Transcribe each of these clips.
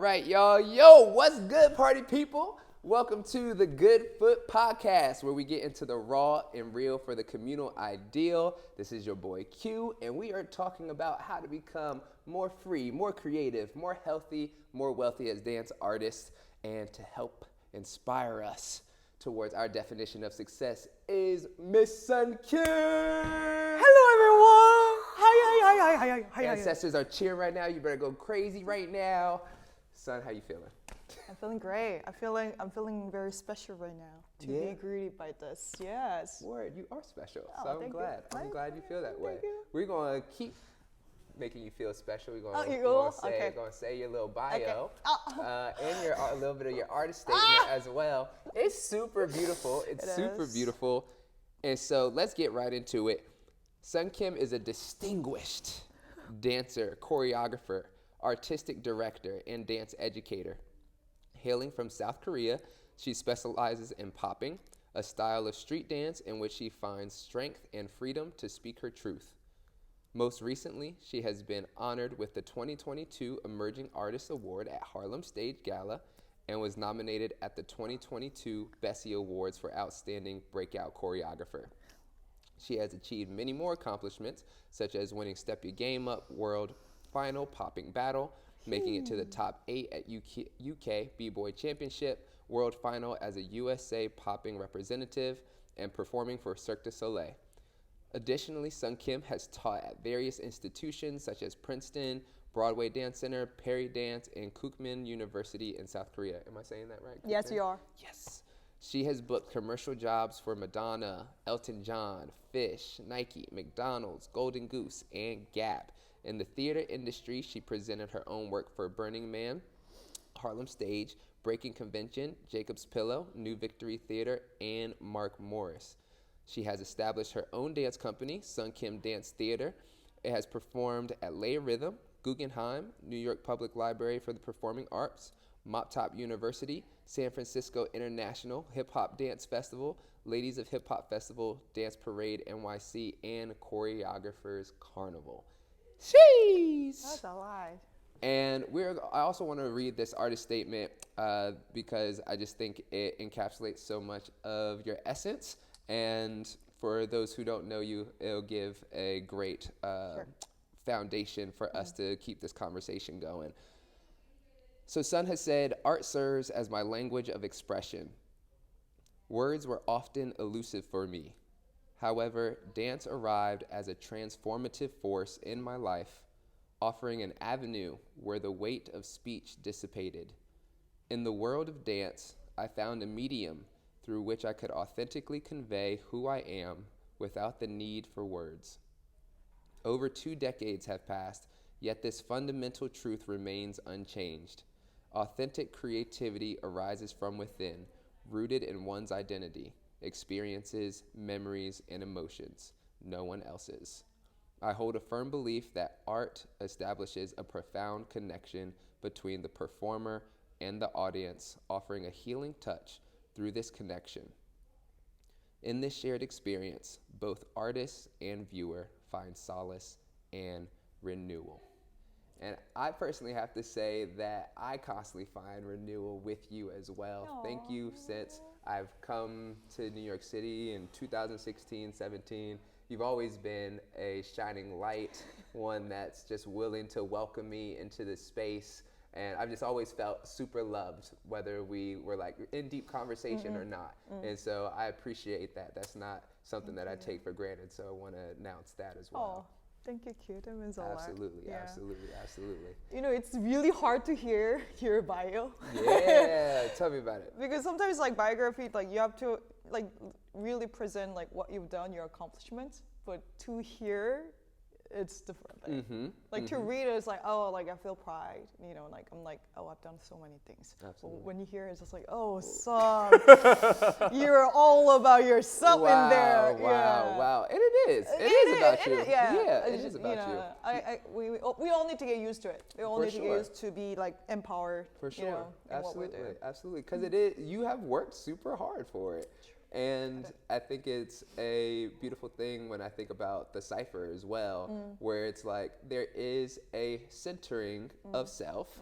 right, y'all. Yo, what's good, party people? Welcome to the Good Foot Podcast, where we get into the raw and real for the communal ideal. This is your boy Q, and we are talking about how to become more free, more creative, more healthy, more wealthy as dance artists, and to help inspire us towards our definition of success is Miss Sun Kim. Hello, everyone. Hi. Ancestors are cheering right now. You better go crazy right now. Son, how you feeling? I'm feeling great. I'm feeling very special right now to be greeted by this. Yes. Word, you are special. Oh, So I'm thank glad. you. I'm glad you feel that way. Thank you. We're gonna keep making you feel special. We're gonna, you gonna will? say Okay. gonna say your little bio Okay. and your a little bit of your artist statement as well. It's super beautiful. It's It super is. beautiful. And so let's get right into it. Sun Kim is a distinguished dancer, choreographer, artistic director, and dance educator. Hailing from South Korea, she specializes in popping, a style of street dance in which she finds strength and freedom to speak her truth. Most recently, she has been honored with the 2022 Emerging Artist Award at Harlem Stage Gala and was nominated at the 2022 Bessie Awards for Outstanding Breakout Choreographer. She has achieved many more accomplishments, such as winning Step Your Game Up World Final Popping Battle, making it to the top 8 at UK B-Boy Championship, World Final as a USA Popping representative, and performing for Cirque du Soleil. Additionally, Sun Kim has taught at various institutions such as Princeton, Broadway Dance Center, Perry Dance, and Kookmin University in South Korea. Am I saying that right? Yes, Kookmin? you are. Yes. She has booked commercial jobs for Madonna, Elton John, Fish, Nike, McDonald's, Golden Goose, and Gap. In the theater industry, she presented her own work for Burning Man, Harlem Stage, Breaking Convention, Jacob's Pillow, New Victory Theater, and Mark Morris. She has established her own dance company, Sun Kim Dance Theater. It has performed at Lay Rhythm, Guggenheim, New York Public Library for the Performing Arts, Mop Top University, San Francisco International Hip Hop Dance Festival, Ladies of Hip Hop Festival, Dance Parade NYC, and Choreographers Carnival. Sheesh! That's a lie. And I also want to read this artist statement because I just think it encapsulates so much of your essence. And for those who don't know you, it'll give a great foundation for us to keep this conversation going. So Sun has said, "Art serves as my language of expression. Words were often elusive for me. However, dance arrived as a transformative force in my life, offering an avenue where the weight of speech dissipated. In the world of dance, I found a medium through which I could authentically convey who I am without the need for words. Over 2 decades have passed, yet this fundamental truth remains unchanged. Authentic creativity arises from within, rooted in one's identity, experiences, memories, and emotions, no one else's. I hold a firm belief that art establishes a profound connection between the performer and the audience, offering a healing touch through this connection. In this shared experience, both artist and viewer find solace and renewal." And I personally have to say that I constantly find renewal with you as well. Aww. Thank you since I've come to New York City in 2016, 17. You've always been a shining light, one that's just willing to welcome me into this space. And I've just always felt super loved, whether we were like in deep conversation or not. And so I appreciate that. That's not something that I take for granted. So I want to announce that as well. Oh, thank you, Q. That means a lot. Absolutely, Yeah. absolutely. You know, it's really hard to hear your bio. Yeah, tell me about it. Because sometimes like biography, like you have to like really present like what you've done, your accomplishments, but to hear, it's different. Like to read it, it's like, oh, like I feel pride, you know, like I'm like, oh, I've done so many things. Absolutely. But when you hear it, it's just like, oh, son, you're all about yourself in there. Wow. And it is. It is about you. Yeah, It is about you. We all need to get used to it. We all For need to sure. get used to be like empowered. For sure. You know, in what we do. Absolutely. Because it is, you have worked super hard for it. And I think it's a beautiful thing when I think about the cipher as well, where it's like there is a centering of self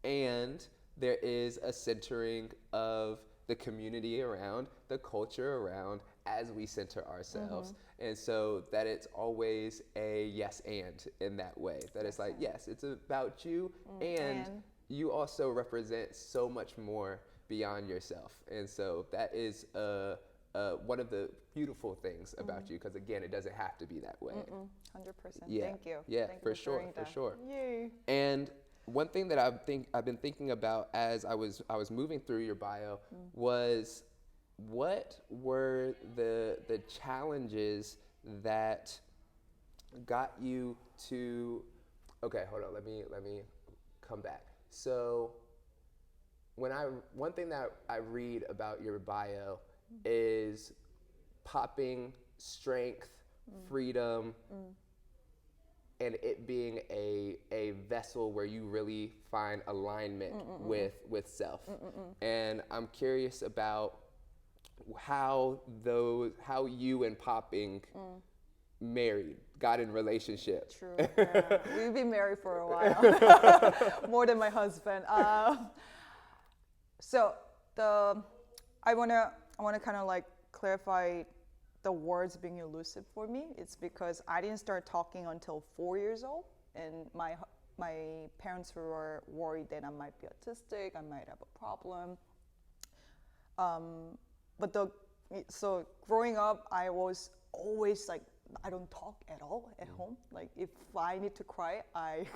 and there is a centering of the community around, the culture around, as we center ourselves. And so that it's always a yes and in that way. That it's like, yes, it's about you, and you also represent so much more beyond yourself. And so that is one of the beautiful things about you, because again, it doesn't have to be that way. 100%. Yeah. Thank you. Yeah, Thank you for sure, sharing for that. sure. Yay. And one thing that I've been thinking about as I was moving through your bio was, what were the challenges that got you to, okay, hold on, let me come back. So one thing that I read about your bio is popping, strength, freedom, and it being a vessel where you really find alignment with self. And I'm curious about how you and popping married, got in relationship. True. Yeah. We've been married for a while, more than my husband. So I wanna kind of like clarify the words being elusive for me. It's because I didn't start talking until 4 years old, and my parents were worried that I might be autistic, I might have a problem. So growing up, I was always like, I don't talk at all at home. Like if I need to cry, I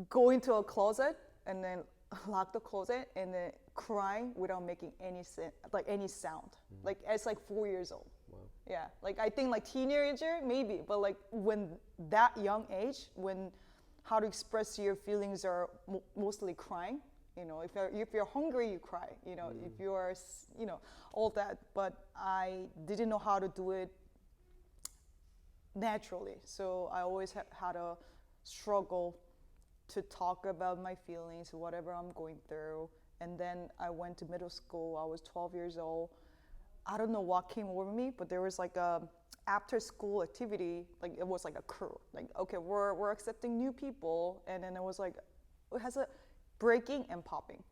go into a closet and then lock the closet and then crying without making any sound. Like as like 4 years old. Wow. Yeah, like I think like teenager maybe, but like when that young age, when how to express your feelings are mostly crying. You know, if you're hungry, you cry. You know, if you are, all that. But I didn't know how to do it naturally. So I always had a struggle to talk about my feelings, whatever I'm going through. And then I went to middle school. I was 12 years old. I don't know what came over me, but there was like a after school activity. Like it was like a crew. Like, okay, we're accepting new people. And then it was like, it has a breaking and popping.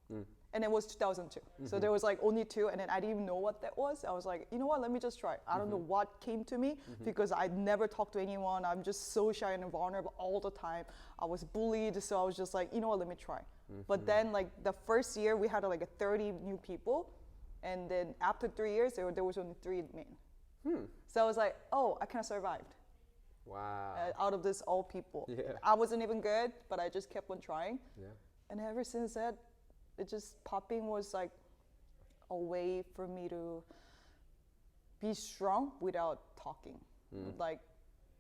And it was 2002. So there was like only two, and then I didn't even know what that was. I was like, you know what, let me just try. I don't know what came to me because I never talked to anyone. I'm just so shy and vulnerable all the time. I was bullied, so I was just like, you know what, let me try. But then like the first year we had like 30 new people, and then after 3 years there was only 3 men. So I was like, oh, I kind of survived. Wow. Out of this all people. Yeah. I wasn't even good, but I just kept on trying. Yeah. And ever since that, it just popping was like a way for me to be strong without talking. Like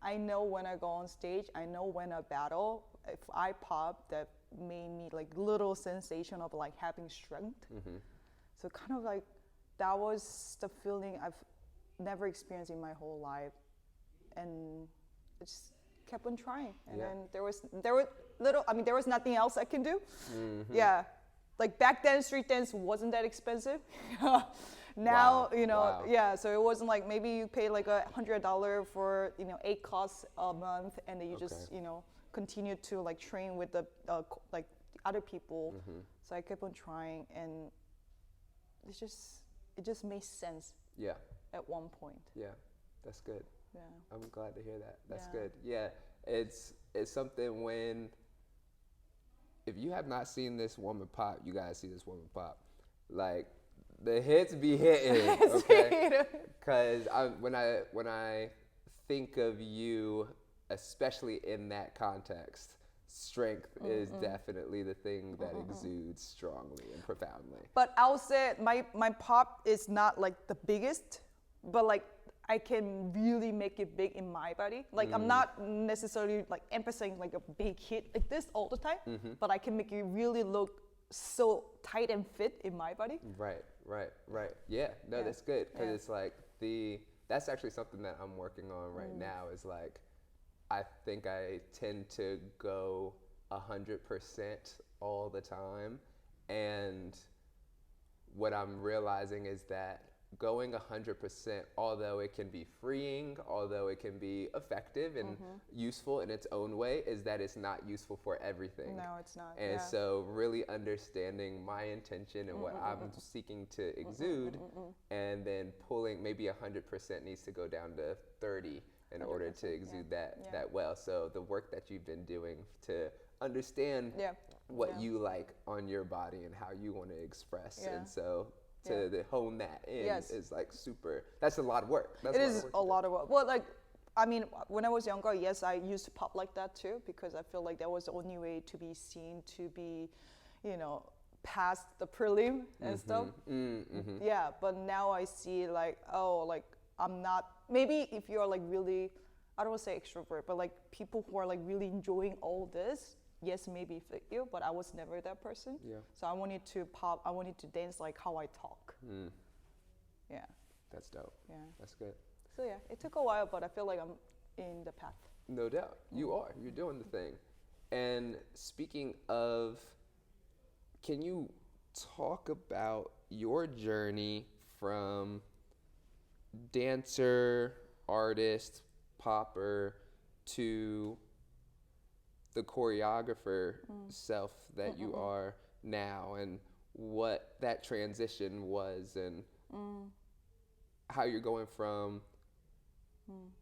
I know when I go on stage, I know when I battle, if I pop, that made me like little sensation of like having strength. So kind of like that was the feeling I've never experienced in my whole life, and I just kept on trying. And then there was nothing else I can do. Yeah. Like back then, street dance wasn't that expensive. Now, Wow. yeah, so it wasn't like maybe you pay like $100 for, 8 classes a month, and then you just, continue to like train with the like other people. So I kept on trying, and it just made sense. Yeah. At one point. Yeah, that's good. Yeah. I'm glad to hear that. That's Yeah. good. Yeah, it's something when, if you have not seen this woman pop, you gotta see this woman pop. Like the hits be hitting, okay? Because when I think of you, especially in that context, strength is definitely the thing that exudes strongly and profoundly. But I'll say my pop is not like the biggest, but like I can really make it big in my body. Like I'm not necessarily like emphasizing like a big hit like this all the time, but I can make it really look so tight and fit in my body. Right. Yeah, no, that's good, because it's like that's actually something that I'm working on right now, is like, I think I tend to go 100% all the time, and what I'm realizing is that going 100%, although it can be freeing, although it can be effective and useful in its own way, is that it's not useful for everything. No, it's not. And so really understanding my intention and what I'm seeking to exude, and then pulling, maybe 100% needs to go down to 30 in order to exude that well. So the work that you've been doing to understand what you like on your body and how you want to express. And so to hone that in is like super, that's a lot of work. It is a lot of work. Well, like, I mean, when I was younger, yes, I used to pop like that too, because I feel like that was the only way to be seen, to be, you know, past the prelim and stuff. Yeah, but now I see like, oh, like I'm not, maybe if you're like really, I don't want to say extrovert, but like people who are like really enjoying all this, yes, maybe fit you, but I was never that person. Yeah. So I wanted to pop, I wanted to dance like how I talk. Yeah. That's dope. Yeah. That's good. So yeah, it took a while, but I feel like I'm in the path. No doubt. You are. You're doing the thing. And speaking of, can you talk about your journey from dancer, artist, popper to the choreographer self that you are now, and what that transition was, and how you're going from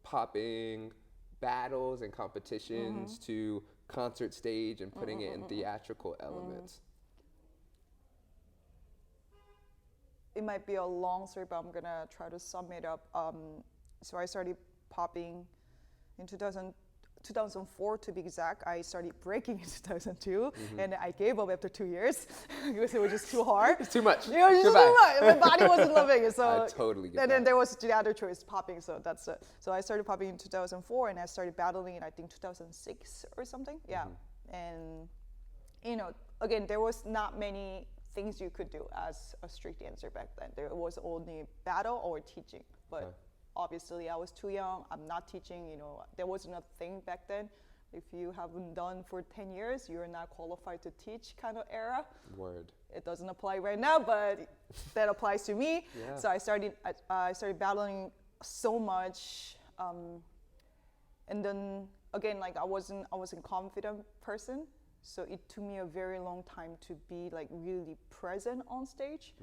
popping battles and competitions to concert stage and putting it in theatrical elements? It might be a long story, but I'm gonna try to sum it up. So I started popping in 2004 to be exact. I started breaking in 2002, and I gave up after 2 years because it was just too hard. It's too much. It was just too much. My body wasn't loving it. So I totally get and that. then there was the other choice, popping. So that's it. So I started popping in 2004, and I started battling in I think 2006 or something. Yeah, and you know, again, there was not many things you could do as a street dancer back then. There was only battle or teaching, but obviously I was too young. I'm not teaching, you know, there wasn't a thing back then. If you haven't done for 10 years, you're not qualified to teach kind of era. Word. It doesn't apply right now, but that applies to me. Yeah. So I started battling so much. And then again, like I wasn't confident person. So it took me a very long time to be like really present on stage.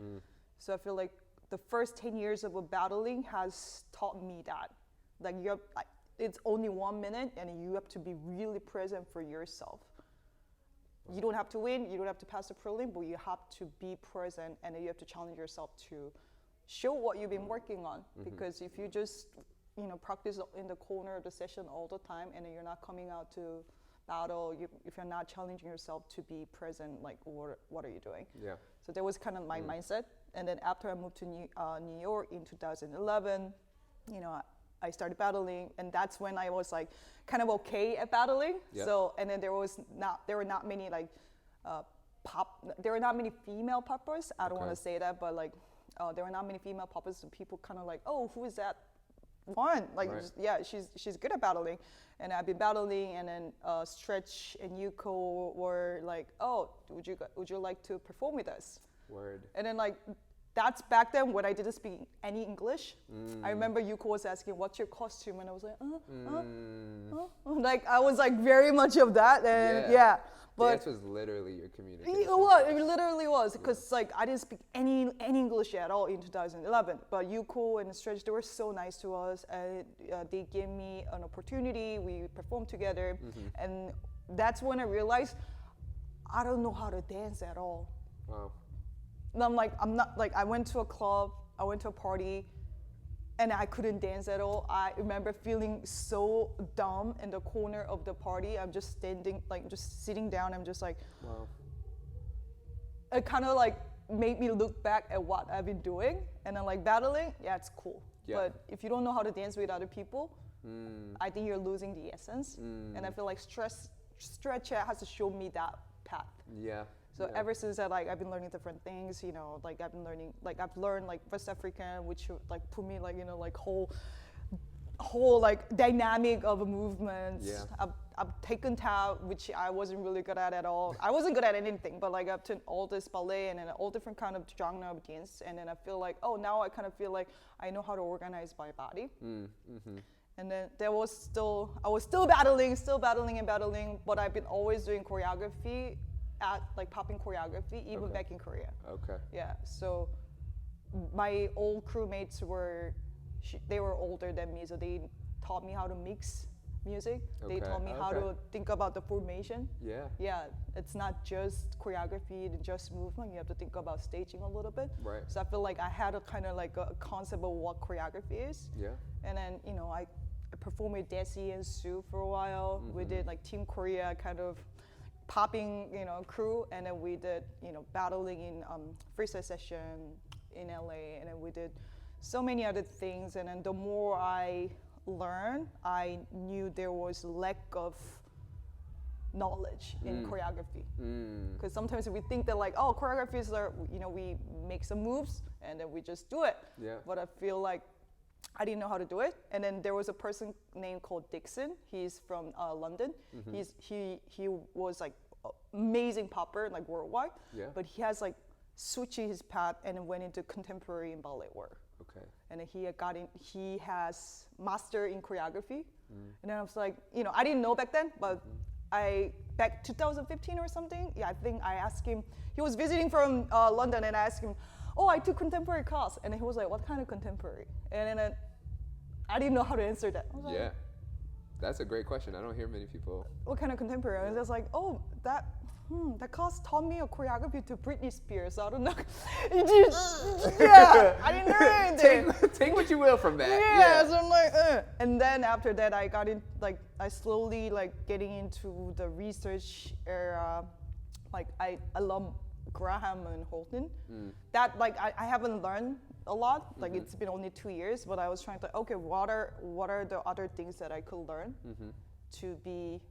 So I feel like the first 10 years of battling has taught me that. Like it's only 1 minute and you have to be really present for yourself. You don't have to win, you don't have to pass the prelim, but you have to be present and you have to challenge yourself to show what you've been working on. Because if you just, you know, practice in the corner of the session all the time and you're not coming out to battle, if you're not challenging yourself to be present, like what are you doing? Yeah. So that was kind of my mindset. And then after I moved to New York in 2011, you know, I started battling, and that's when I was like kind of okay at battling. Yep. So and then there were not many like there were not many female poppers. I don't want to say that, but like there were not many female poppers. So people kind of like, oh, who is that one? Like yeah, she's good at battling. And I've been battling, and then Stretch and Yuko were like, oh, would you like to perform with us? Word. And then like that's back then when I didn't speak any English. I remember Yuko was asking, what's your costume? And I was like, like I was like very much of that. And but dance was literally your communication. It literally was, because like I didn't speak any English at all in 2011. But Yuko and Stretch, they were so nice to us, and they gave me an opportunity. We performed together, and that's when I realized I don't know how to dance at all. Wow. And I'm not like, I went to a club, I went to a party, and I couldn't dance at all. I remember feeling so dumb in the corner of the party. I'm just standing, like just sitting down. I'm just like, wow. It kind of like made me look back at what I've been doing. And then like battling, yeah, it's cool. Yeah. But if you don't know how to dance with other people, I think you're losing the essence. And I feel like Stretch has to show me that path. Yeah. So ever since that, like I've been learning different things, you know, like I've learned like West African, which like put me like, you know, like whole whole like dynamic of a movement. Yeah. I've taken tap, which I wasn't really good at all. I wasn't good at anything, but like I've taken all this ballet and then all different kind of genre of dance, and then I feel like, oh, now I kind of feel like I know how to organize my body. And then I was still battling, but I've been always doing choreography at like popping choreography, even back in Korea. Okay. Yeah, so my old crewmates they were older than me, so they taught me how to mix music. They taught me how to think about the formation. Yeah. Yeah, it's not just choreography and just movement. You have to think about staging a little bit. Right. So I feel like I had a kind of like a concept of what choreography is. Yeah. And then, you know, I performed with Desi and Sue for a while. We did like Team Korea kind of popping, you know, crew. And then we did, you know, battling in freestyle session in LA. And then we did so many other things. And then the more I learned, I knew there was lack of knowledge in choreography. Because sometimes we think that like, oh, choreography is, you know, we make some moves and then we just do it. Yeah. But I feel like I didn't know how to do it. And then there was a person named called Dixon. He's from London. He was like amazing popper, like worldwide. Yeah. But he has like switched his path and went into contemporary and ballet work. Okay. And then he has master in choreography. And then I was like, you know, I didn't know back then, but back 2015 or something, yeah, I think I asked him, he was visiting from London, and I asked him, oh, I took contemporary class. And he was like, what kind of contemporary? And then I didn't know how to answer that. I was like, that's a great question. I don't hear many people. What kind of contemporary? And I was like, oh, that class taught me a choreography to Britney Spears. I don't know. Yeah, I didn't learn anything. Take what you will from that. Yeah, so I'm like, And then after that, I got in, like, I slowly, like, getting into the research era. Like, I love Graham and Holton. That, like, I haven't learned a lot. Like, it's been only 2 years, but I was trying to, okay, what are the other things that I could learn to be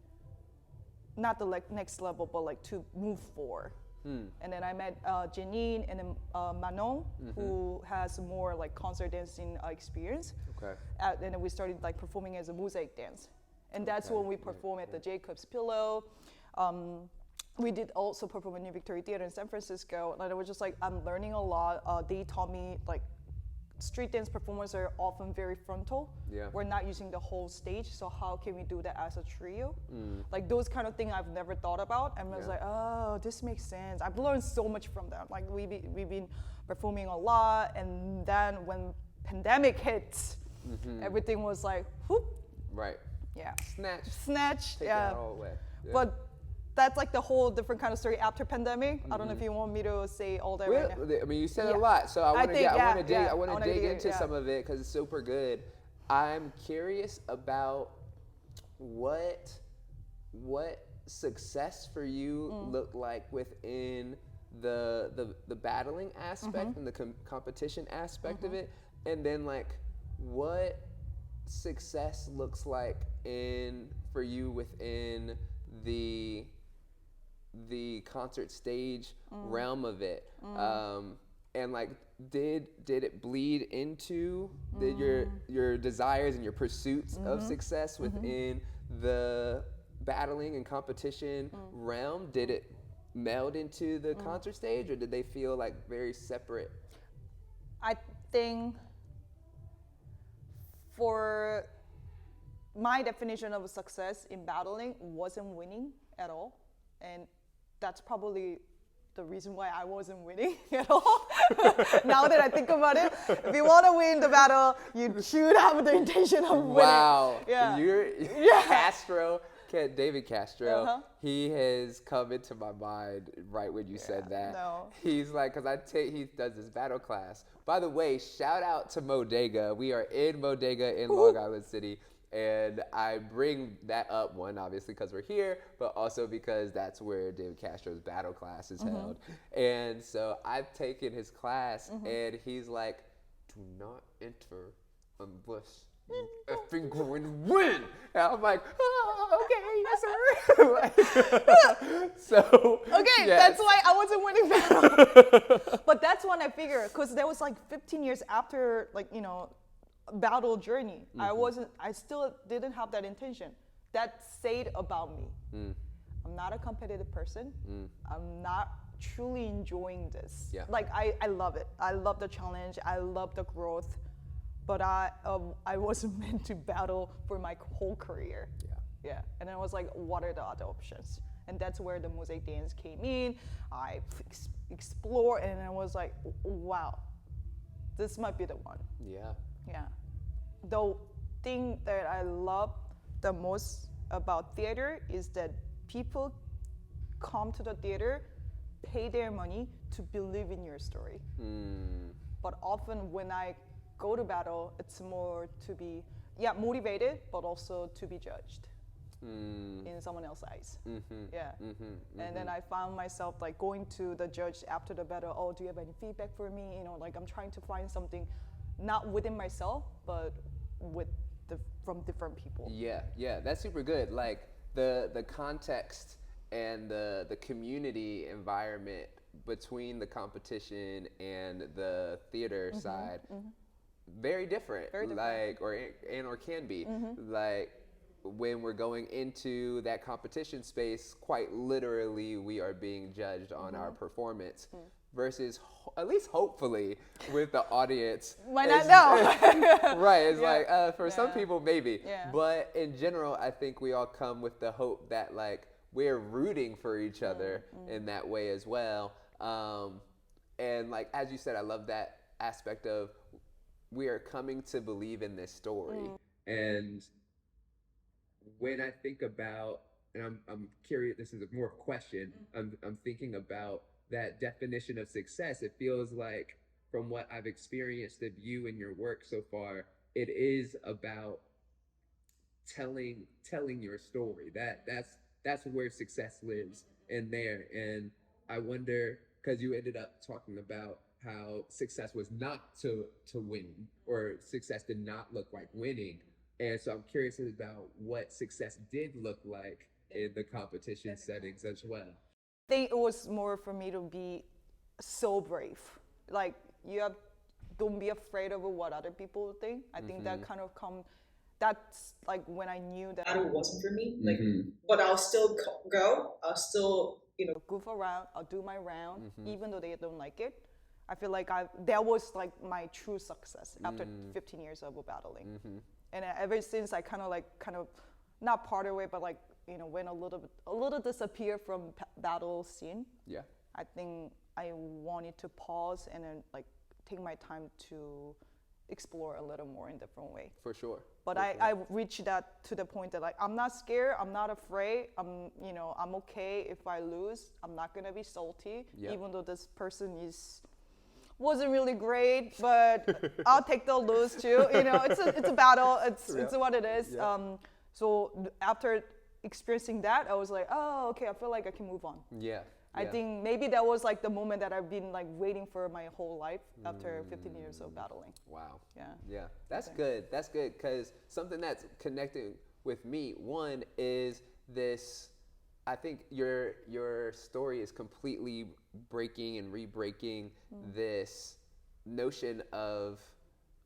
not the next level, but like to move forward. And then I met Janine and then Manon, who has more like concert dancing experience. Okay. And then we started like performing as a mosaic dance. And that's when we performed at the Jacob's Pillow. We did also perform at New Victory Theater in San Francisco. And I was just like, I'm learning a lot. They taught me like street dance performers are often very frontal. Yeah. We're not using the whole stage, so how can we do that as a trio? Like those kind of things I've never thought about, and I was like, oh, this makes sense. I've learned so much from them. Like we've been performing a lot, and then when pandemic hit, everything was like, whoop. Right. Yeah. Snatch. Take that all away. Yeah. But that's like the whole different kind of story after pandemic. I don't know if you want me to say all that right now. I mean, you said a lot, so I want to dig into some of it because it's super good. I'm curious about what success for you looked like within the battling aspect and the competition aspect of it, and then like what success looks like for you within the concert stage realm of it, and like did it bleed into your desires and your pursuits of success within the battling and competition realm? Did it meld into the concert stage, or did they feel like very separate? I think for my definition of success in battling wasn't winning at all, and that's probably the reason why I wasn't winning at all. Now that I think about it, if you want to win the battle, you should have the intention of winning. Wow. Yeah. David Castro, he has come into my mind right when you said that. No. He's like, because he does this battle class. By the way, shout out to Bodega. We are in Bodega in Long Island City. And I bring that up, one, obviously, because we're here, but also because that's where David Castro's battle class is held. And so I've taken his class, and he's like, do not enter unless you effing going to win. And I'm like, oh, okay, yes, sir. Okay, yes. That's why I wasn't winning battle. But that's when I figured, because that was like 15 years after, like, you know, battle journey. I still didn't have that intention. That said about me. I'm not a competitive person. I'm not truly enjoying this. Yeah. Like I love it. I love the challenge. I love the growth. But I wasn't meant to battle for my whole career. Yeah. And I was like, what are the other options? And that's where the mosaic dance came in. I explored, and I was like, wow, this might be the one. Yeah. The thing that I love the most about theater is that people come to the theater, pay their money to believe in your story. But often when I go to battle, it's more to be motivated, but also to be judged in someone else's eyes. And then I found myself like going to the judge after the battle. Oh, do you have any feedback for me? You know, like I'm trying to find something, not within myself, but from different people. Yeah, that's super good. Like the context and the community environment between the competition and the theater side, very different. Like or can be. Like when we're going into that competition space, quite literally we are being judged on our performance. Versus, at least hopefully, with the audience. Might not know. Right, it's like, for some people, maybe. But in general, I think we all come with the hope that, like, we're rooting for each other in that way as well. And, like, as you said, I love that aspect of we are coming to believe in this story. And when I think about, and I'm curious, this is more of a question, I'm thinking about that definition of success. It feels like, from what I've experienced of you and your work so far, it is about telling your story. That's where success lives in there. And I wonder, because you ended up talking about how success was not to win, or success did not look like winning. And so I'm curious about what success did look like in the competition settings as well. I think it was more for me to be so brave. Like, don't be afraid of what other people think. I think that kind of that's like when I knew that battle wasn't for me. Like, but I'll still go. I'll still, goof around. I'll do my round, even though they don't like it. I feel like that was like my true success after 15 years of battling. And ever since I kind of not part away, but like, went a little disappear from battle scene. I think I wanted to pause and then like take my time to explore a little more in different way. For sure. But I reached that to the point that like, I'm not scared, I'm not afraid, I'm okay if I lose. I'm not gonna be salty, even though this person wasn't really great, but I'll take the lose too. It's a battle. It's what it is. So after experiencing that, I was like, oh, okay, I feel like I can move on. I think maybe that was like the moment that I've been like waiting for my whole life after 15 years of battling. Wow. Yeah. That's good. That's good, because something that's connecting with me, one, is this. I think your story is completely breaking and re-breaking this notion of,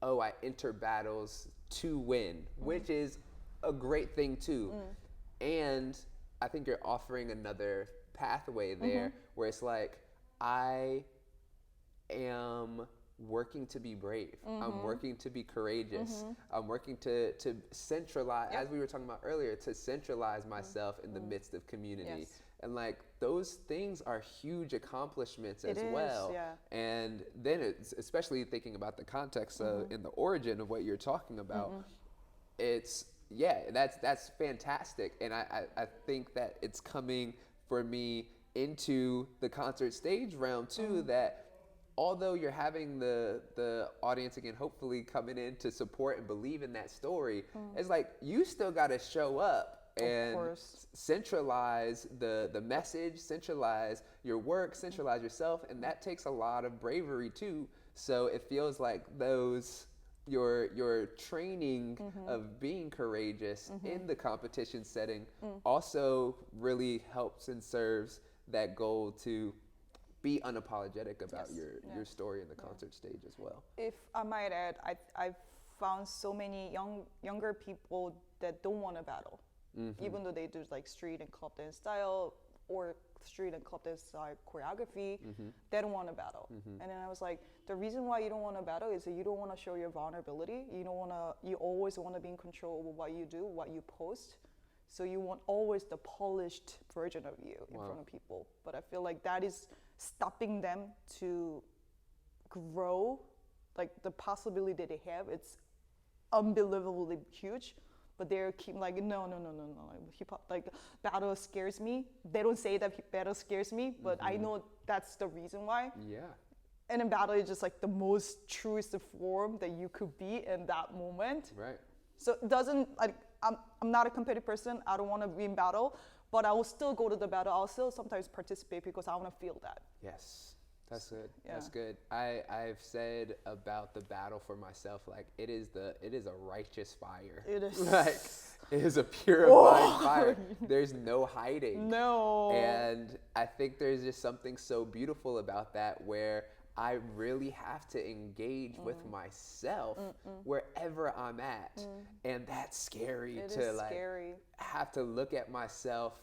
oh, I enter battles to win, which is a great thing too. And I think you're offering another pathway there where it's like, I am working to be brave. I'm working to be courageous. I'm working to centralize, as we were talking about earlier, to centralize myself in the midst of community. And like, those things are huge accomplishments as well. And then it's, especially thinking about the context of, in the origin of what you're talking about, it's, that's fantastic. And I think that it's coming for me into the concert stage realm too, that although you're having the audience again hopefully coming in to support and believe in that story, it's like, you still got to show up and centralize the message, centralize your work, centralize yourself, and that takes a lot of bravery too. So it feels like your training of being courageous in the competition setting also really helps and serves that goal to be unapologetic about your story in the concert stage as well. If I might add, I found so many younger people that don't want to battle, even though they do like street and club dance style or street and club dance style choreography, they don't want to battle. And then I was like, the reason why you don't want to battle is that you don't want to show your vulnerability. You always want to be in control of what you do, what you post. So you want always the polished version of you in front of people. But I feel like that is stopping them to grow. Like the possibility that they have, it's unbelievably huge. But they're keep like, no. Like, hip hop, like battle scares me. They don't say that battle scares me, but I know that's the reason why. Yeah. And in battle is just like the most truest form that you could be in that moment. Right. So it doesn't like I'm not a competitive person. I don't want to be in battle, but I will still go to the battle. I'll still sometimes participate because I want to feel that. Yes. That's good. Yeah. That's good. I've said about the battle for myself, like it is a righteous fire. It is. Like it is a purifying fire. There's no hiding. No. And I think there's just something so beautiful about that where I really have to engage with myself wherever I'm at. And that's scary scary. Have to look at myself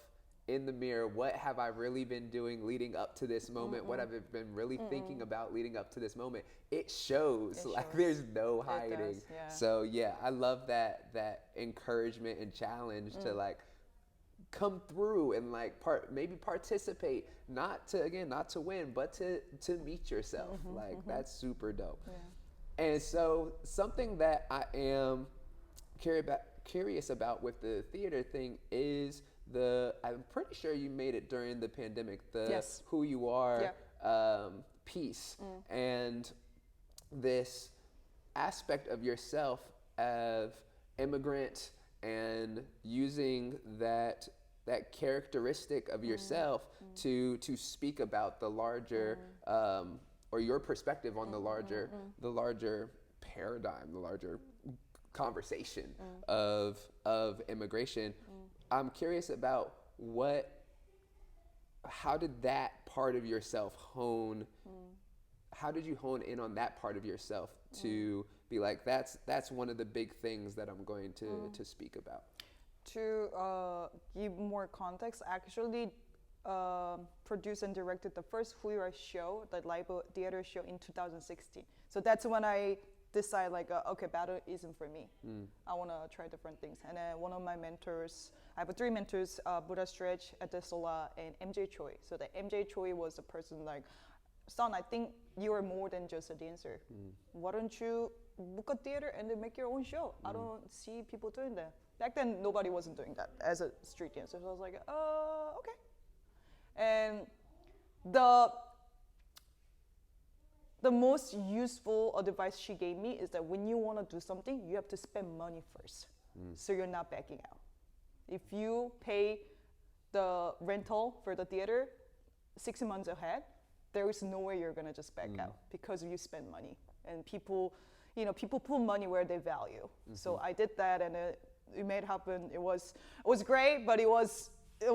in the mirror. What have I really been doing leading up to this moment? What have I been really thinking about leading up to this moment? It shows. There's no hiding. It does, yeah. So yeah, I love that encouragement and challenge to like come through and like maybe participate, not to win, but to meet yourself. That's super dope. Yeah. And so something that I am curious about with the theater thing is I'm pretty sure you made it during the pandemic, who you are piece, and this aspect of yourself of immigrant and using that characteristic of yourself to speak about the larger or your perspective on the larger paradigm, the larger conversation of immigration. I'm curious about how did that part of yourself hone? How did you hone in on that part of yourself to be like, that's one of the big things that I'm going to speak about? To give more context, I actually produced and directed the first Who You Are show, the live theater show in 2016. So that's when I decided like, okay, battle isn't for me. I want to try different things. And then one of my mentors, I have 3 mentors, Buddha Stretch, Adesola, and MJ Choi. So the MJ Choi was the person like, son, I think you are more than just a dancer. Why don't you book a theater and then make your own show? I don't see people doing that. Back then, nobody wasn't doing that as a street dancer. So I was like, okay. And the most useful advice she gave me is that when you want to do something, you have to spend money first. So you're not backing out. If you pay the rental for the theater 6 months ahead, there is no way you're going to just back out because you spend money. And people put money where they value. So I did that, and it made it happen. It was great, but it wasn't it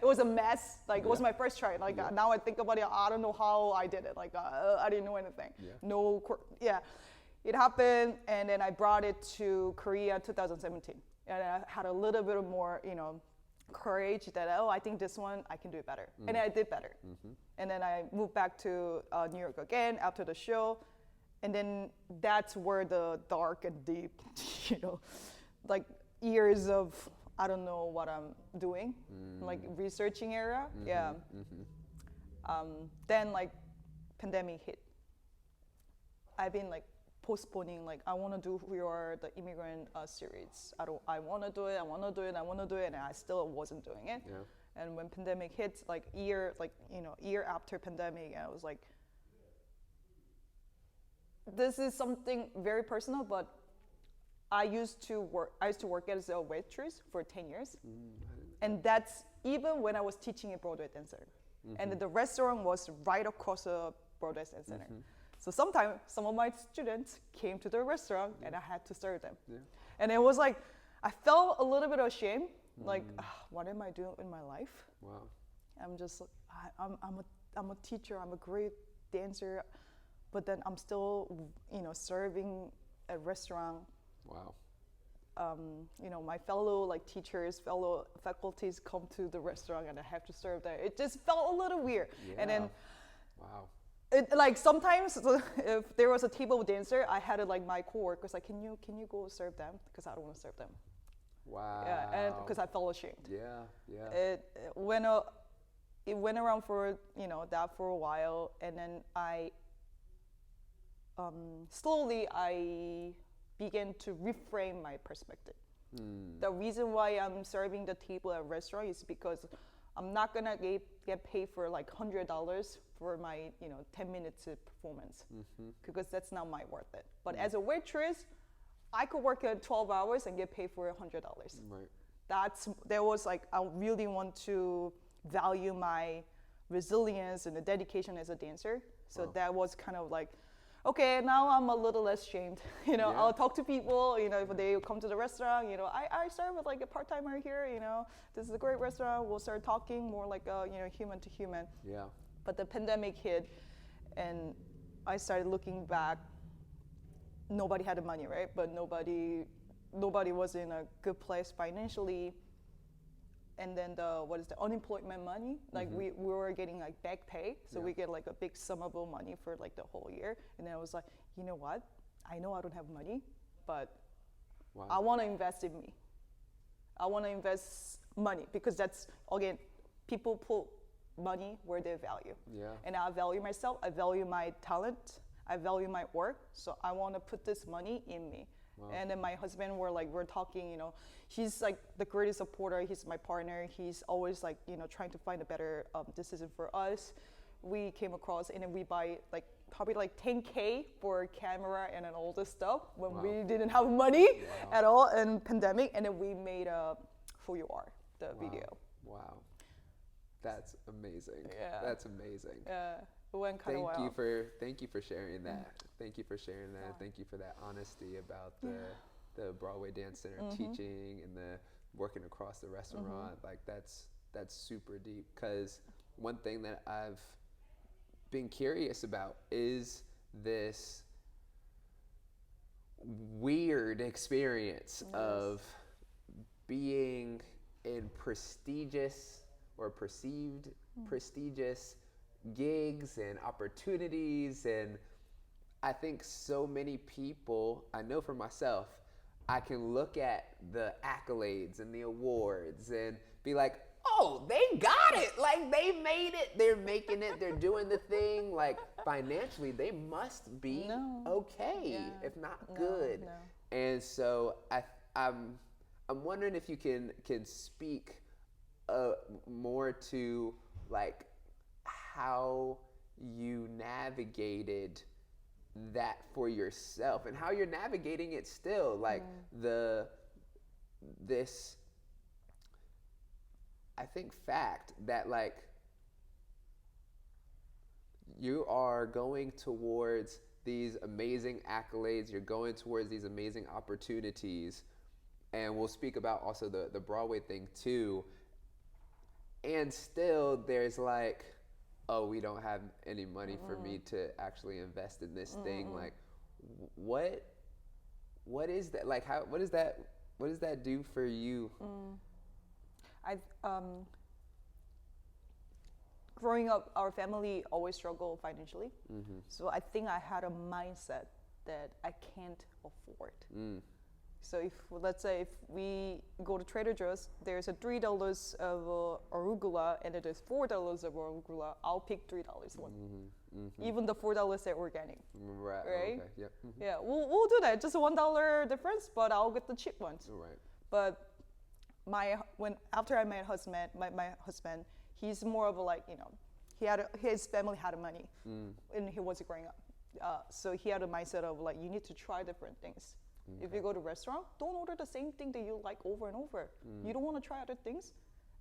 was a mess. Like it was my first try. Like now I think about it, I don't know how I did it. Like I didn't know anything. It happened, and then I brought it to Korea 2017, and I had a little bit of more courage that I think this one I can do it better, and I did better. And then I moved back to New York again after the show. And then that's where the dark and deep, like years of I don't know what I'm doing, like researching era. Then like pandemic hit. I've been like postponing, like I want to do Who You Are, the immigrant series. I want to do it, and I still wasn't doing it. Yeah. And when pandemic hit, like year after pandemic, I was like, this is something very personal, but I used to work as a waitress for 10 years. And that's even when I was teaching at Broadway Dance Center. And the restaurant was right across the Broadway Dance Center. So sometimes some of my students came to the restaurant and I had to serve them. And it was like, I felt a little bit ashamed, like, what am I doing in my life? Wow. I'm just, I'm a teacher, I'm a great dancer, but then I'm still, serving at restaurant. Wow. My fellow like teachers, fellow faculties come to the restaurant and I have to serve them. It just felt a little weird. Yeah. And then, wow. It, like sometimes if there was a table dancer, I had like my coworkers like, can you go serve them because I don't want to serve them. Wow. Yeah, and because I felt ashamed. Yeah, yeah. It went around for that for a while, and then I slowly I began to reframe my perspective. The reason why I'm serving the table at a restaurant is because I'm not gonna get paid for like $100 for my 10 minutes of performance, because that's not my worth it. But as a waitress, I could work at 12 hours and get paid for $100. Right. There was like, I really want to value my resilience and the dedication as a dancer. So that was kind of like, okay, now I'm a little less shamed. Yeah. I'll talk to people, if they come to the restaurant, I serve with like a part-timer here, this is a great restaurant. We'll start talking more like, human to human. Yeah. But the pandemic hit and I started looking back. Nobody had the money, right? But nobody was in a good place financially. And then the unemployment money, like we were getting like back pay, so we get like a big sum of money for like the whole year. And then I was like, you know what? I know I don't have money, but I want to invest in me. I want to invest money because that's, again, people put money where they value. Yeah. And I value myself. I value my talent. I value my work. So I want to put this money in me. Wow. And then my husband, we're talking, he's like the greatest supporter. He's my partner. He's always like, trying to find a better decision for us. We came across and then we buy like probably like 10K for camera and then all this stuff when we didn't have money at all in pandemic. And then we made Who You Are, the video. Wow. That's amazing. Yeah. That's amazing. Yeah. It went kind of well. Thank you for sharing that. Thank you for sharing that. Yeah. Thank you for that honesty about the Broadway Dance Center teaching and the working across the restaurant. Like that's super deep, because one thing that I've been curious about is this weird experience of being in prestigious or perceived prestigious gigs and opportunities. And I think so many people, I know for myself, I can look at the accolades and the awards and be like, oh, they got it. Like, they made it. They're making it. They're doing the thing. Like, financially, they must be okay, if not good. No. And so I'm wondering if you can speak more to like how you navigated that for yourself and how you're navigating it still, like this I think fact that like you are going towards these amazing accolades, you're going towards these amazing opportunities, and we'll speak about also the Broadway thing too, and still there's like, oh, we don't have any money for me to actually invest in this thing. Like, what is that? Like, what does that do for you? Growing up, our family always struggled financially. So I think I had a mindset that I can't afford. So let's say if we go to Trader Joe's, there's a $3 of arugula and there's $4 of arugula. I'll pick $3 one. Even the $4 they're organic. Right. Okay. Yep. Yeah. We'll do that. Just a $1 difference, but I'll get the cheap ones. Right. But after I met my husband, he's more of a like, his family had money and he was growing up. So he had a mindset of like, you need to try different things. If you go to a restaurant, don't order the same thing that you like over and over. You don't want to try other things.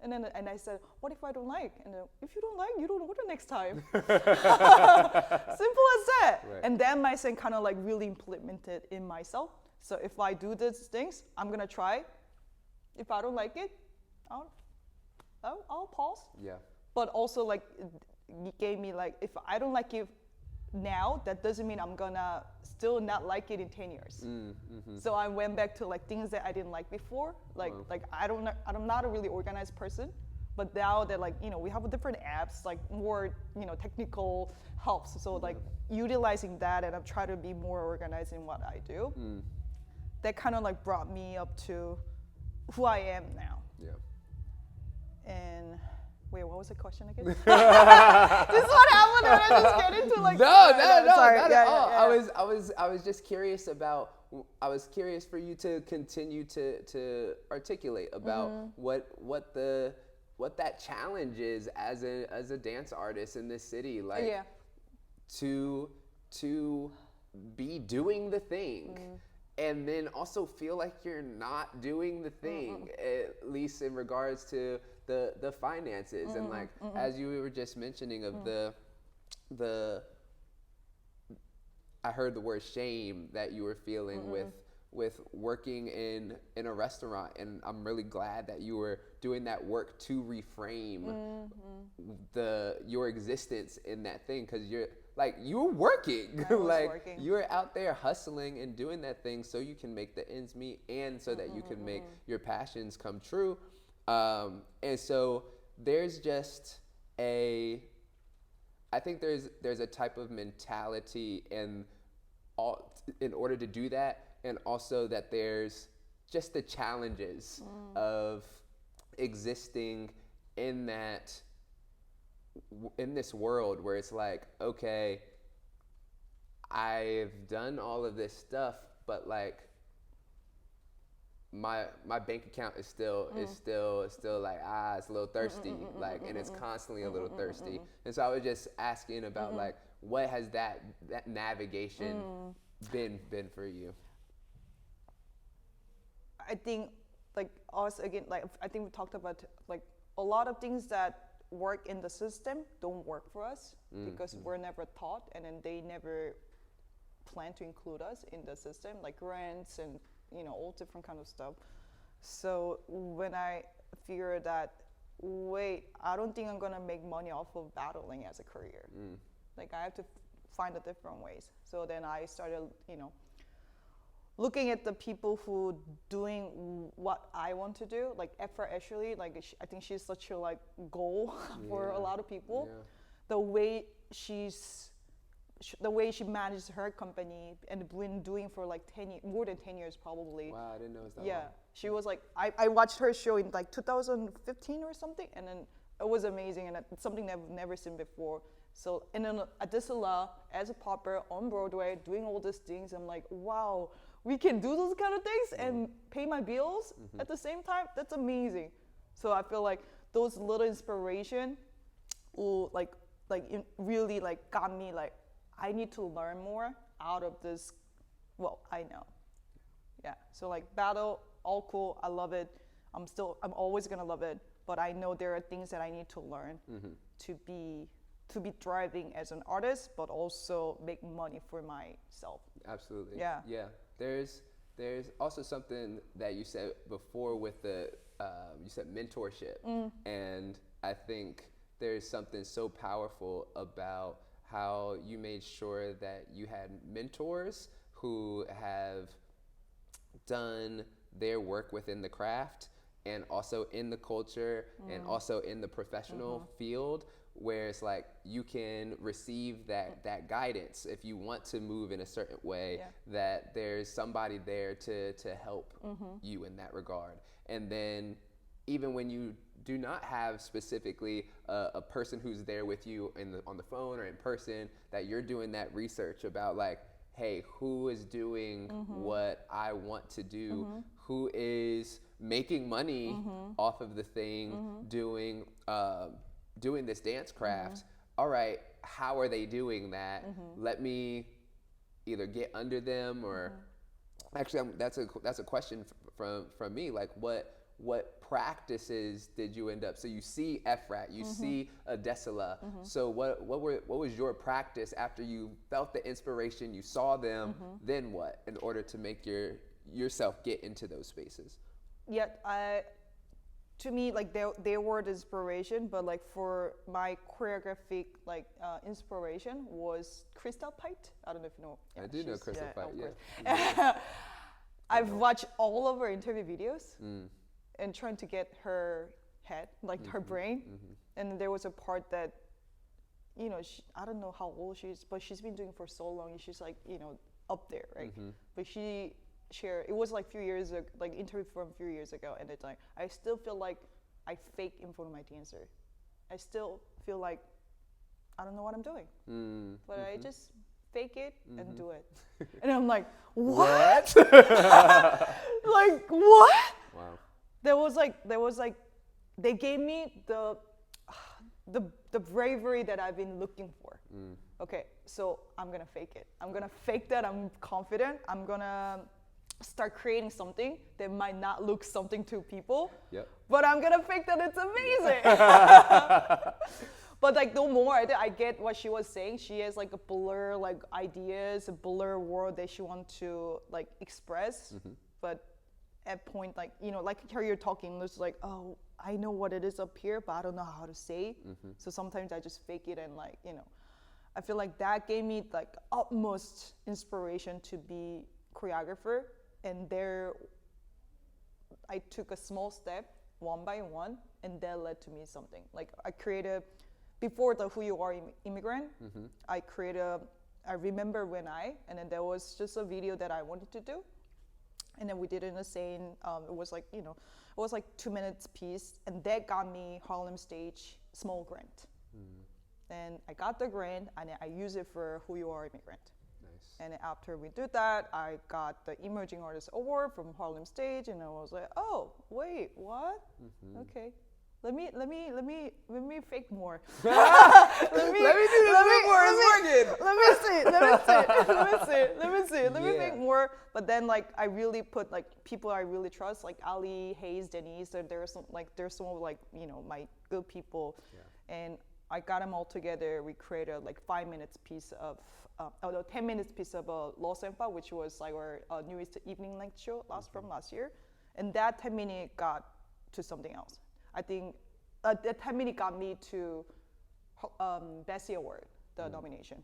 And I said, what if I don't like? And then, if you don't like, you don't order next time. Simple as that. Right. And then my son kind of like really implemented in myself. So if I do these things, I'm gonna try. If I don't like it, I'll pause. Yeah. But also like it gave me like, if I don't like it now, that doesn't mean I'm gonna still not like it in 10 years. So I went back to like things that I didn't like before. Like I'm not a really organized person, but now that like, we have different apps, like more, technical helps. So like utilizing that, and I'm trying to be more organized in what I do. That kind of like brought me up to who I am now. Yeah. And wait, what was the question again? This is what happened when I just get into like. No, sorry. not Yeah, at all. yeah. I was just curious about. I was curious for you to continue to articulate about what that challenge is as a dance artist in this city, like to be doing the thing. And then also feel like you're not doing the thing, at least in regards to the finances. And like, as you were just mentioning of the I heard the word shame that you were feeling with working in a restaurant. And I'm really glad that you were doing that work to reframe your existence in that thing. 'Cause you're working, like you're out there hustling and doing that thing so you can make the ends meet and so that you can make your passions come true. And so there's just I think there's a type of mentality in order to do that, and also that there's just the challenges of existing in this world where it's like, okay, I've done all of this stuff, but like my bank account is still like, it's a little thirsty, like, and it's constantly a little thirsty. And so I was just asking about like, what has that navigation been for you? I think like us again, like I think we talked about like a lot of things that work in the system don't work for us because we're never taught, and then they never plan to include us in the system, like grants and all different kind of stuff. So when I figured that, wait, I don't think I'm gonna make money off of battling as a career. Like I have to find a different ways. So then I started, looking at the people who doing what I want to do, like Efra Ashley, like I think she's such a like goal for a lot of people. The way the way she manages her company and been doing for like more than 10 years probably. Wow, I didn't know it was that long. Yeah, she was like, I watched her show in like 2015 or something, and then it was amazing, and it's something that I've never seen before. So, and then Adisala as a popper on Broadway doing all these things, I'm like, wow, we can do those kind of things and pay my bills at the same time. That's amazing. So I feel like those little inspiration will really like got me like, I need to learn more out of this. Well, I know. Yeah. So like battle, all cool. I love it. I'm always gonna love it. But I know there are things that I need to learn to be thriving as an artist, but also make money for myself. Absolutely. Yeah. Yeah. There's also something that you said before with you said mentorship, and I think there's something so powerful about how you made sure that you had mentors who have done their work within the craft and also in the culture and also in the professional field, where it's like you can receive that guidance if you want to move in a certain way, that there's somebody there to help you in that regard. And then even when you do not have specifically a person who's there with you on the phone or in person, that you're doing that research about like, hey, who is doing what I want to do, who is making money off of the thing, doing this dance craft. All right, how are they doing that? Let me either get under them or actually that's a question from me, like what practices did you end up? So you see EFRAT, you see Adesala. So what was your practice after you felt the inspiration, you saw them, then what, in order to make yourself get into those spaces? Yeah, to me, like they were the inspiration, but like for my choreographic like inspiration was Crystal Pite. I don't know if you know. I do know Crystal Pite. Yeah. I've watched all of her interview videos and trying to get her head, like her brain. And there was a part that, you know, I don't know how old she is, but she's been doing it for so long. And she's like, you know, up there, right? But she shared, it was like few years ago, like interview from a few years ago, and it's like, I still feel like I fake in front of my dancer. I still feel like I don't know what I'm doing, but I just fake it and do it. And I'm like, what? Like, what? Wow. There was like, they gave me the bravery that I've been looking for. Okay, so I'm gonna fake it. I'm gonna fake that I'm confident. I'm gonna start creating something that might not look something to people, but I'm gonna fake that it's amazing. But like no more, I get what she was saying. She has like a blur like ideas, a blur world that she wants to like express. But at point like, you know, like how you're talking, it's like, oh, I know what it is up here, but I don't know how to say. So sometimes I just fake it, and like, you know, I feel like that gave me like utmost inspiration to be choreographer. And there, I took a small step, one by one, and that led to me something. Like I created, before the Who You Are Immigrant, I created, I remember when and then there was just a video that I wanted to do. And then we did it in the same, it was like, you know, it was like 2 minutes piece, and that got me Harlem Stage small grant. And I got the grant, and I used it for Who You Are Immigrant. Nice. And after we did that, I got the Emerging Artist Award from Harlem Stage, and I was like, oh, wait, what? Okay. Let me fake more. Let me fake more. But then like I really put like people I really trust, like Ali, Hayes, Denise. There's some like, you know, my good people, and I got them all together. We created like 5 minutes piece of 10 minutes piece of Los Enfa, which was like our newest evening night show from last year, and that 10 minute got to something else. I think that 10 minute got me to Bessie Award, the nomination.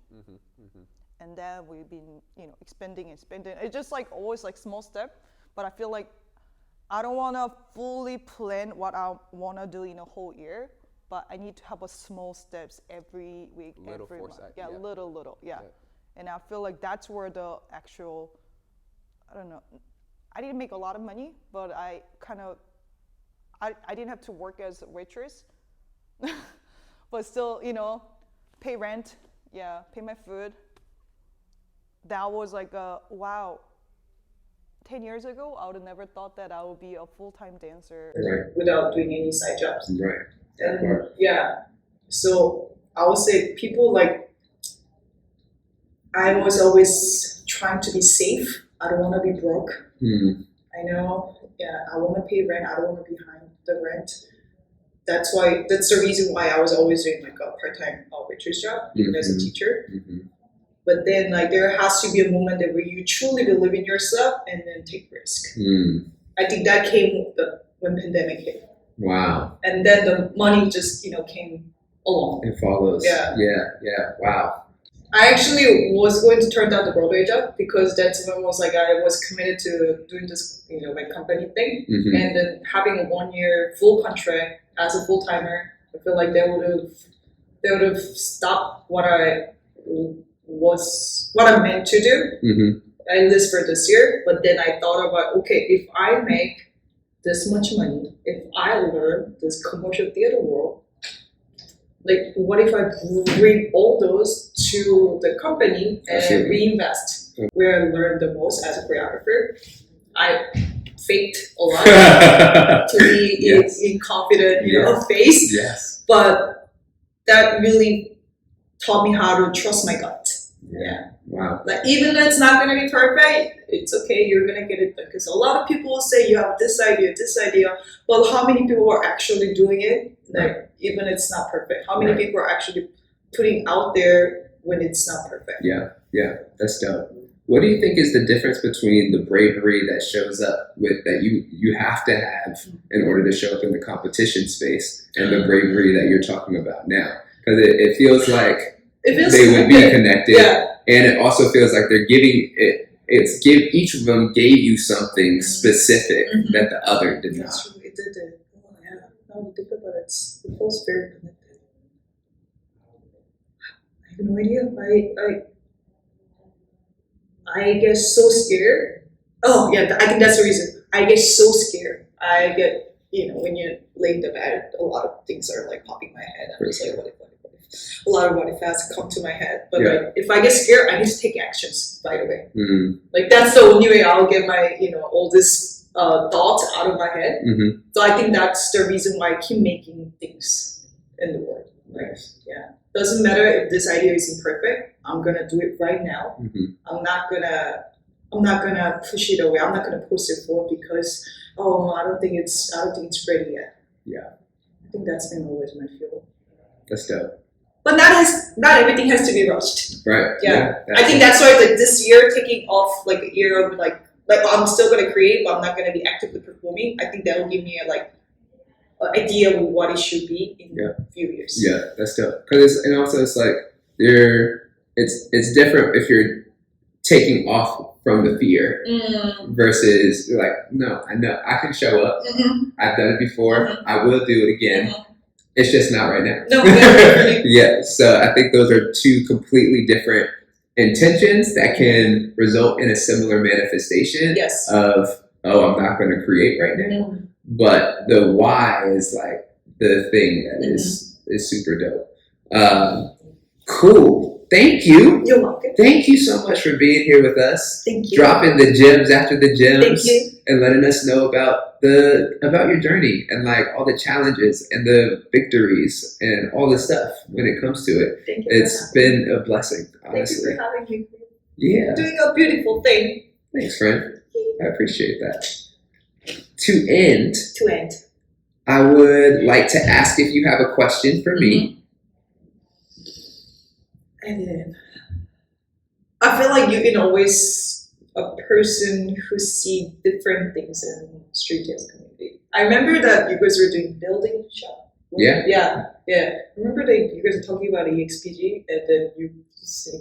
And then we've been, you know, expanding. It's just like always like small step, but I feel like I don't want to fully plan what I want to do in a whole year, but I need to have a small steps every week, little every foresight, month. Yeah, little. And I feel like that's where the actual, I don't know, I didn't make a lot of money, but I didn't have to work as a waitress, but still, you know, pay rent, pay my food. That was like wow. 10 years ago, I would have never thought that I would be a full-time dancer. Right. Without doing any side jobs. Right. And so I would say people like, I was always trying to be safe. I don't want to be broke. I know, I want to pay rent. I don't want to be behind the rent. That's the reason why I was always doing like a part-time waitress job, even as a teacher. But then like there has to be a moment that where you truly believe in yourself and then take risk. I think that came when pandemic hit. Wow. And then the money just, you know, came along. It follows. Yeah. Wow. I actually was going to turn down the Broadway job because that's when I was like, I was committed to doing this, you know, my company thing. And then having a 1 year full contract as a full timer, I feel like they would have stopped what I meant to do, at least for this year. But then I thought about, okay, if I make this much money, if I learn this commercial theater world, like what if I bring all those to the company and reinvest where I learned the most as a choreographer? I faked a lot to be in confident, you know, face. Yes. But that really taught me how to trust my gut. Wow. Like even though it's not going to be perfect, it's okay. You're going to get it done. Because a lot of people will say you have this idea. Well, how many people are actually doing it? Like even it's not perfect. How many people are actually putting out there when it's not perfect? Yeah. That's dope. what do you think is the difference between the bravery that shows up with that you have to have in order to show up in the competition space and the bravery that you're talking about now? Because it feels like they would be connected, and it also feels like they're giving it. Each of them gave you something specific that the other did not. That's true. It did it. Oh yeah. Now we think about it, it feels very connected. I have no idea. I get so scared. Oh yeah, I think that's the reason. I get so scared. I get, when you lay in the bed, a lot of things are like popping in my head. I'm just like, what if? A lot of what if has come to my head. But like, if I get scared, I need to take actions right away. Like that's the only way I'll get my, all this thoughts out of my head. So I think that's the reason why I keep making things in the world. Like, doesn't matter if this idea isn't perfect. I'm gonna do it right now. I'm not gonna push it away. I'm not gonna post it forward because I don't think it's ready yet. I think that's been always my feel. That's dope. But not everything has to be rushed. Right. I think that's why like this year taking off like a year of like I'm still gonna create, but I'm not gonna be actively performing. I think that will give me an idea of what it should be in a few years. Yeah, that's dope. And also it's like it's different if you're taking off from the fear versus you're like, no, I know I can show up. I've done it before. I will do it again. It's just not right now. No, really. Yeah, so I think those are two completely different intentions that can result in a similar manifestation of, I'm not going to create right now. But the why is like the thing that is super dope. Cool. Thank you. You're welcome. Thank you so much for being here with us. Thank you. Dropping the gems after the gems. Thank you. And letting us know about your journey and like all the challenges and the victories and all the stuff when it comes to it. Thank you. It's been a blessing, honestly. Thank you for having me. Yeah. Doing a beautiful thing. Thanks, friend. I appreciate that. To end, I would like to ask if you have a question for me. And I feel like you've been always a person who see different things in street dance community. I remember that you guys were doing building shop. Yeah. I remember that you guys were talking about EXPG and then you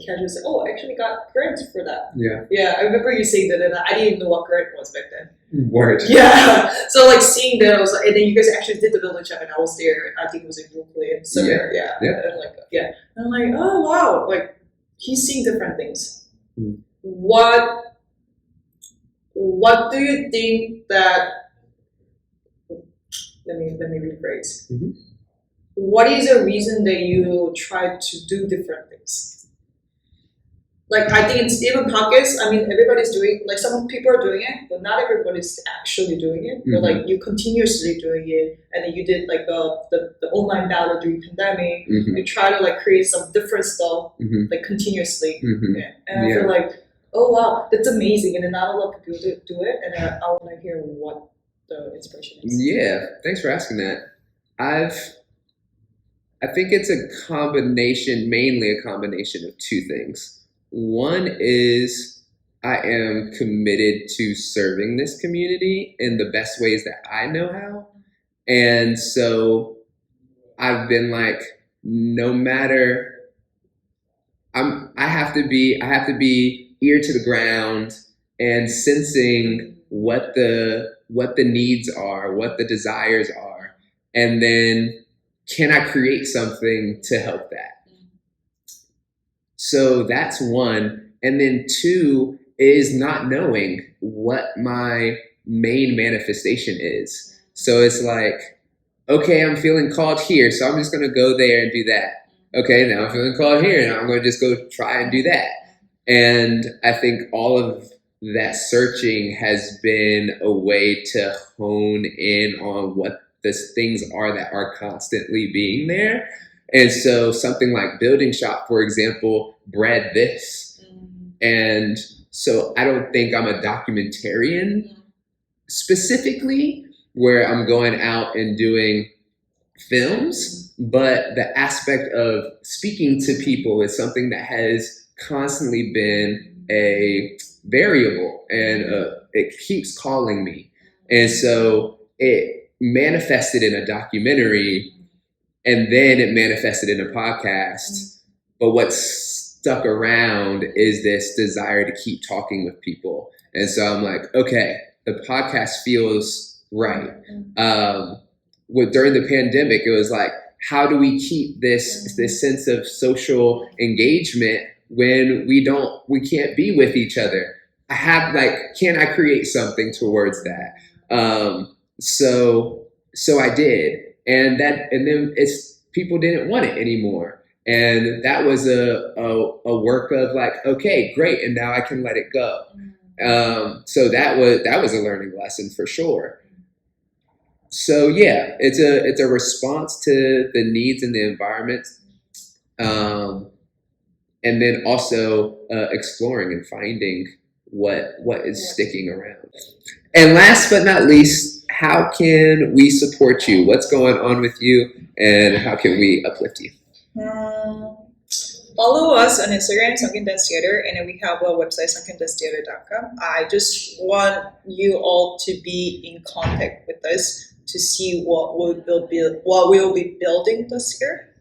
casually said, I actually got grants for that. Yeah, I remember you saying that and I didn't even know what grant was back then. Word. Yeah. So like seeing that, I was like, and then you guys actually did the building shop and I was there. I think it was in Brooklyn somewhere. Yeah. And I'm like, oh wow, like he's seeing different things. What do you think that? Let me rephrase. What is the reason that you try to do different things? Like, I think it's even pockets. I mean, everybody's doing, like, some people are doing it, but not everybody's actually doing it. But, like, you continuously doing it, and then you did, like, the online battle during pandemic. You try to, like, create some different stuff, like, continuously. And I feel like, oh, wow, that's amazing. And then not a lot of people do it, and I want to hear what the inspiration is. Yeah, thanks for asking that. I think it's mainly a combination of two things. One is I am committed to serving this community in the best ways that I know how. And so I've been like, no matter, I have to be ear to the ground and sensing what the needs are, what the desires are, and then can I create something to help that? So that's one. And then two is not knowing what my main manifestation is. So it's like, okay, I'm feeling called here, so I'm just going to go there and do that. Okay, now I'm feeling called here, and I'm going to just go try and do that. And I think all of that searching has been a way to hone in on what the things are that are constantly being there. And so something like Building Shop, for example, bred this. And so I don't think I'm a documentarian specifically where I'm going out and doing films, but the aspect of speaking to people is something that has constantly been a variable, and it keeps calling me. And so it manifested in a documentary, and then it manifested in a podcast. But what's stuck around is this desire to keep talking with people. And so I'm like, okay, the podcast feels right. During the pandemic, it was like, how do we keep this sense of social engagement when we can't be with each other? Can I create something towards that? So I did, and then people didn't want it anymore, and that was a work of like, okay, great, and now I can let it go. So that was a learning lesson for sure. So yeah, it's a response to the needs in the environment, and then also exploring and finding what is sticking around. And last but not least, how can we support you? What's going on with you, and how can we uplift you? Follow us on Instagram, Sunken Dance Theater, and then we have our website, sunkendancetheater.com. I just want you all to be in contact with us to see what we'll be building this year.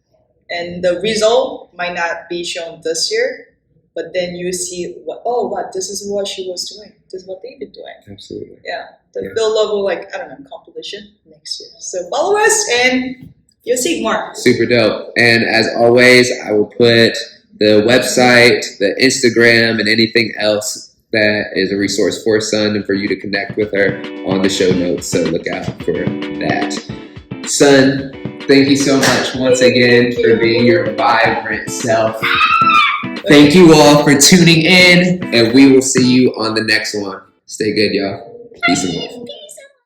And the result might not be shown this year, but then you see this is what she was doing. This is what they've been doing. Absolutely. Yeah. The build level, compilation next year. So follow us and you'll see more. Super dope. And as always, I will put the website, the Instagram, and anything else that is a resource for Sun and for you to connect with her on the show notes. So look out for that. Sun, thank you so much once again for being your vibrant self. Thank you all for tuning in, and we will see you on the next one. Stay good, y'all. Peace and love.